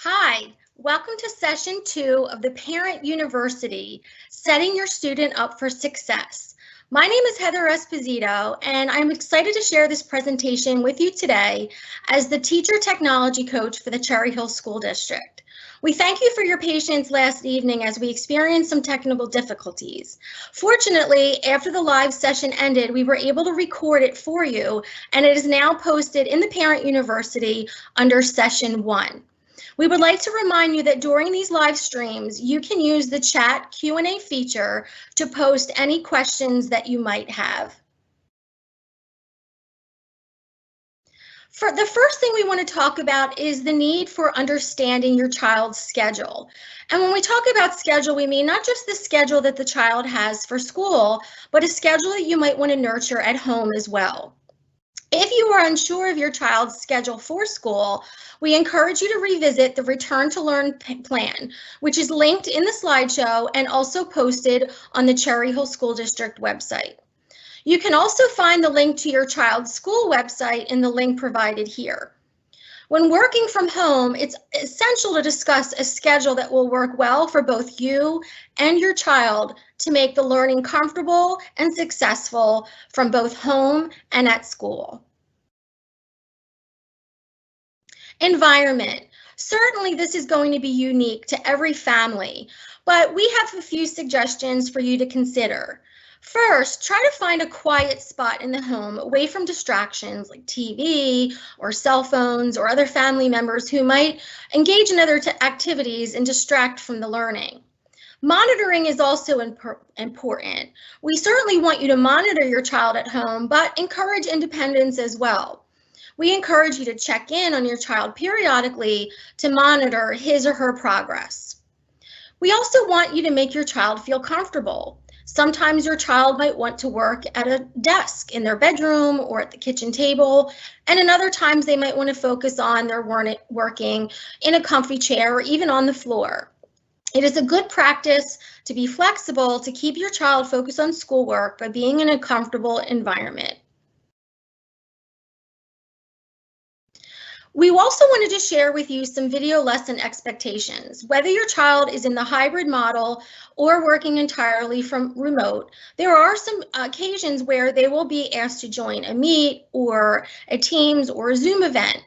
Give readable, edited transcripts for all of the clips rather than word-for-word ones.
Hi, welcome to session 2 of the Parent University, Setting Your Student Up for Success. My name is Heather Esposito, and I'm excited to share this presentation with you today as the Teacher Technology Coach for the Cherry Hill School District. We thank you for your patience last evening as we experienced some technical difficulties. Fortunately, after the live session ended, we were able to record it for you, and it is now posted in the Parent University under session 1. We would like to remind you that during these live streams, you can use the chat Q&A feature to post any questions that you might have. For the first thing we want to talk about is the need for understanding your child's schedule. And when we talk about schedule, we mean not just the schedule that the child has for school, but a schedule that you might want to nurture at home as well. If you are unsure of your child's schedule for school, we encourage you to revisit the Return to Learn plan, which is linked in the slideshow and also posted on the Cherry Hill School District website. You can also find the link to your child's school website in the link provided here. When working from home, it's essential to discuss a schedule that will work well for both you and your child to make the learning comfortable and successful from both home and at school. Environment. Certainly this is going to be unique to every family, but we have a few suggestions for you to consider. First, try to find a quiet spot in the home away from distractions like TV or cell phones or other family members who might engage in other activities and distract from the learning. Monitoring is also important. We certainly want you to monitor your child at home, but encourage independence as well. We encourage you to check in on your child periodically to monitor his or her progress. We also want you to make your child feel comfortable. Sometimes your child might want to work at a desk in their bedroom or at the kitchen table, and in other times they might want to focus on their working in a comfy chair or even on the floor. It is a good practice to be flexible to keep your child focused on schoolwork by being in a comfortable environment. We also wanted to share with you some video lesson expectations. Whether your child is in the hybrid model or working entirely from remote, there are some occasions where they will be asked to join a Meet or a Teams or a Zoom event.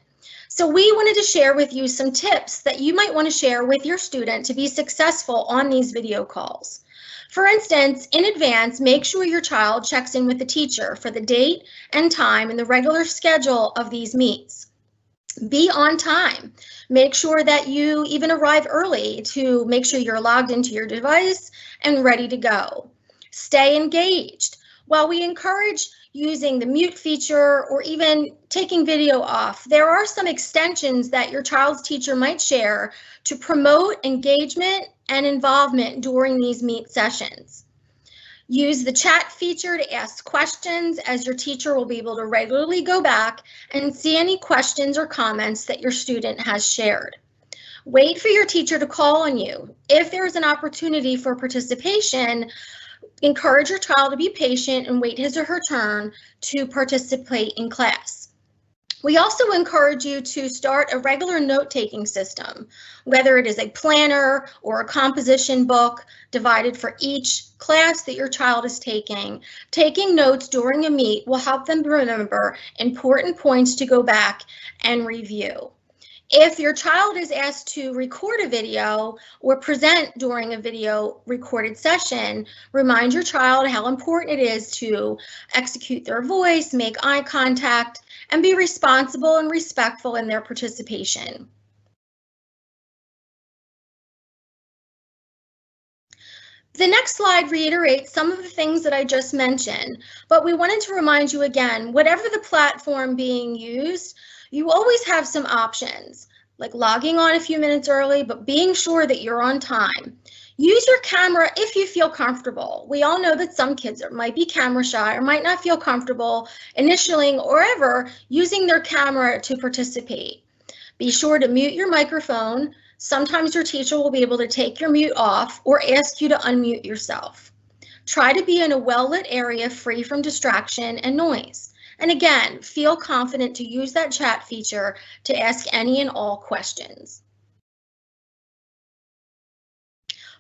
So we wanted to share with you some tips that you might want to share with your student to be successful on these video calls. For instance, in advance, make sure your child checks in with the teacher for the date and time and the regular schedule of these meets. Be on time. Make sure that you even arrive early to make sure you're logged into your device and ready to go. Stay engaged. While we encourage using the mute feature or even taking video off, there are some extensions that your child's teacher might share to promote engagement and involvement during these Meet sessions. Use the chat feature to ask questions, as your teacher will be able to regularly go back and see any questions or comments that your student has shared. Wait for your teacher to call on you. If there's an opportunity for participation, encourage your child to be patient and wait his or her turn to participate in class. We also encourage you to start a regular note-taking system, whether it is a planner or a composition book divided for each class that your child is taking. Taking notes during a meet will help them remember important points to go back and review. If your child is asked to record a video or present during a video recorded session, remind your child how important it is to execute their voice, make eye contact, and be responsible and respectful in their participation. The next slide reiterates some of the things that I just mentioned, but we wanted to remind you again, whatever the platform being used, you always have some options, like logging on a few minutes early, but being sure that you're on time. Use your camera if you feel comfortable. We all know that some kids might be camera shy or might not feel comfortable initialing or ever using their camera to participate. Be sure to mute your microphone. Sometimes your teacher will be able to take your mute off or ask you to unmute yourself. Try to be in a well-lit area free from distraction and noise. And again, feel confident to use that chat feature to ask any and all questions.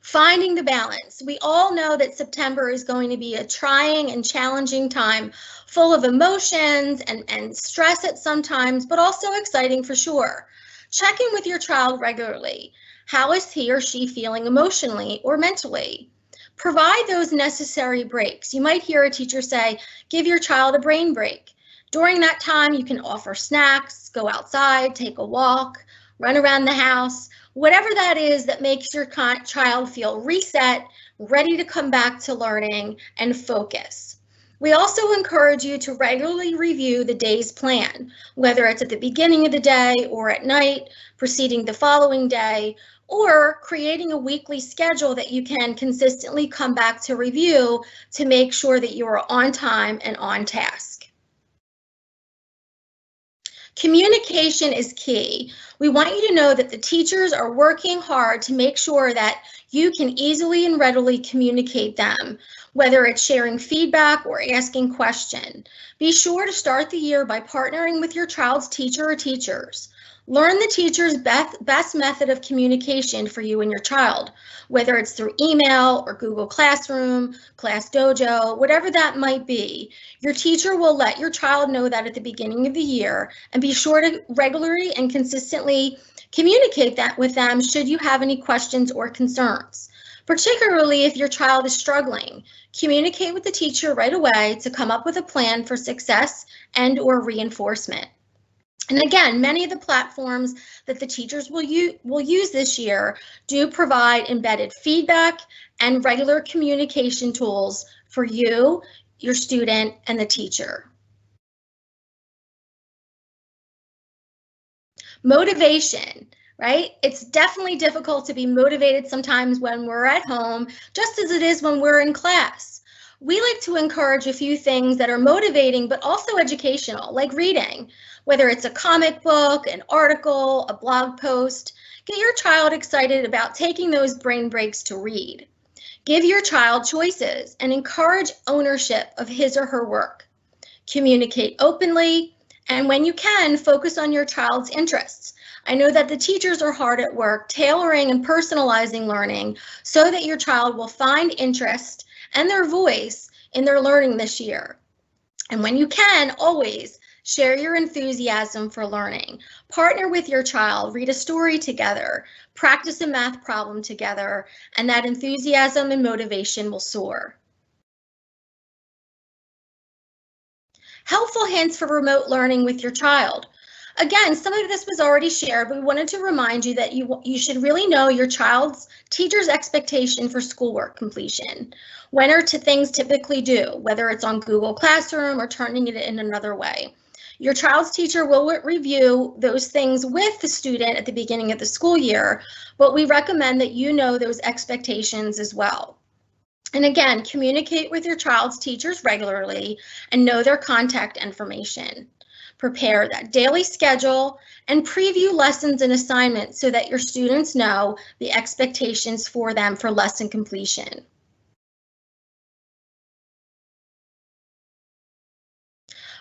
Finding the balance. We all know that September is going to be a trying and challenging time, full of emotions and stress at some times, but also exciting for sure. Check in with your child regularly. How is he or she feeling emotionally or mentally? Provide those necessary breaks. You might hear a teacher say, give your child a brain break. During that time, you can offer snacks, go outside, take a walk, run around the house, whatever that is that makes your child feel reset, ready to come back to learning and focus. We also encourage you to regularly review the day's plan, whether it's at the beginning of the day or at night, preceding the following day, or creating a weekly schedule that you can consistently come back to review to make sure that you are on time and on task. Communication is key. We want you to know that the teachers are working hard to make sure that you can easily and readily communicate them, whether it's sharing feedback or asking questions. Be sure to start the year by partnering with your child's teacher or teachers. Learn the teacher's best method of communication for you and your child, whether it's through email or Google Classroom, ClassDojo, whatever that might be. Your teacher will let your child know that at the beginning of the year, and be sure to regularly and consistently communicate that with them should you have any questions or concerns. Particularly if your child is struggling, communicate with the teacher right away to come up with a plan for success and/or reinforcement. And again, many of the platforms that the teachers will use this year do provide embedded feedback and regular communication tools for you, your student, and the teacher. Motivation, right? It's definitely difficult to be motivated sometimes when we're at home, just as it is when we're in class. We like to encourage a few things that are motivating but also educational, like reading. Whether it's a comic book, an article, a blog post, get your child excited about taking those brain breaks to read. Give your child choices and encourage ownership of his or her work. Communicate openly, and when you can, focus on your child's interests. I know that the teachers are hard at work tailoring and personalizing learning so that your child will find interest and their voice in their learning this year. And when you can, always share your enthusiasm for learning. Partner with your child, read a story together, practice a math problem together, and that enthusiasm and motivation will soar. Helpful hints for remote learning with your child. Again, some of this was already shared, but we wanted to remind you that you should really know your child's teacher's expectation for schoolwork completion. When are things typically due, whether it's on Google Classroom or turning it in another way. Your child's teacher will review those things with the student at the beginning of the school year, but we recommend that you know those expectations as well. And again, communicate with your child's teachers regularly and know their contact information. Prepare that daily schedule and preview lessons and assignments so that your students know the expectations for them for lesson completion.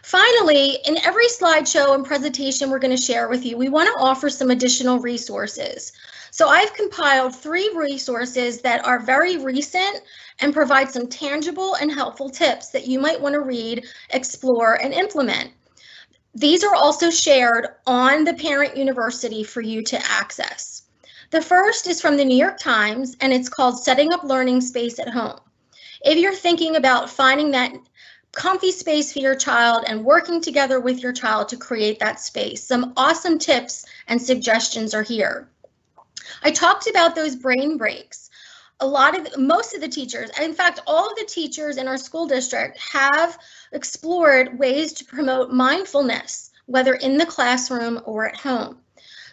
Finally, in every slideshow and presentation we're going to share with you, we want to offer some additional resources. So I've compiled 3 resources that are very recent and provide some tangible and helpful tips that you might want to read, explore, and implement. These are also shared on the Parent University for you to access. The first is from the New York Times, and it's called Setting Up Learning Space at Home. If you're thinking about finding that comfy space for your child and working together with your child to create that space, some awesome tips and suggestions are here. I talked about those brain breaks. Most of the teachers, in fact, all of the teachers in our school district have explored ways to promote mindfulness, whether in the classroom or at home.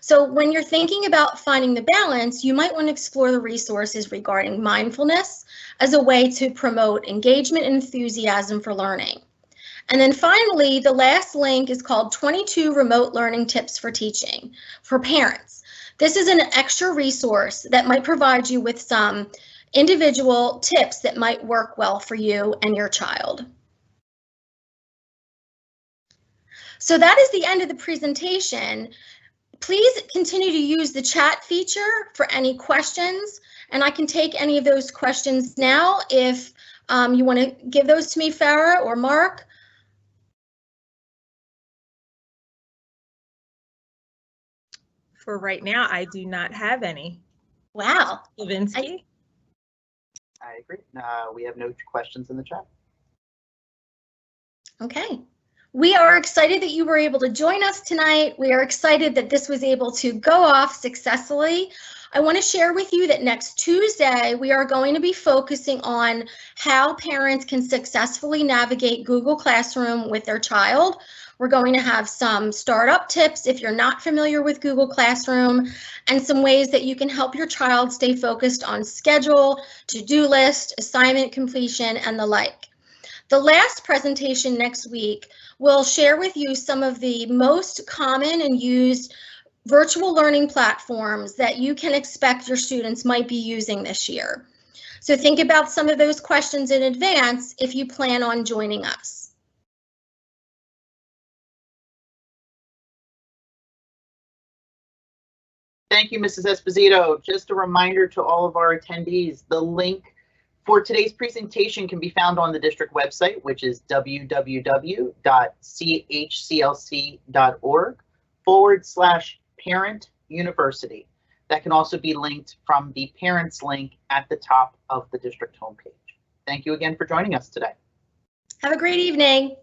So when you're thinking about finding the balance, you might want to explore the resources regarding mindfulness as a way to promote engagement and enthusiasm for learning. And then finally, the last link is called 22 Remote Learning Tips for Teaching for Parents. This is an extra resource that might provide you with some individual tips that might work well for you and your child. So that is the end of the presentation. Please continue to use the chat feature for any questions. And I can take any of those questions now if you want to give those to me, Farah or Mark. For right now, I do not have any. Wow. Levinsky? I agree. We have no questions in the chat. Okay. We are excited that you were able to join us tonight. We are excited that this was able to go off successfully. I want to share with you that next Tuesday, we are going to be focusing on how parents can successfully navigate Google Classroom with their child. We're going to have some startup tips if you're not familiar with Google Classroom, and some ways that you can help your child stay focused on schedule, to-do list, assignment completion, and the like. The last presentation next week will share with you some of the most common and used virtual learning platforms that you can expect your students might be using this year. So think about some of those questions in advance if you plan on joining us. Thank you, Mrs. Esposito. Just a reminder to all of our attendees, the link for today's presentation can be found on the district website, which is www.chclc.org/parent university. That can also be linked from the parents link at the top of the district homepage. Thank you again for joining us today. Have a great evening.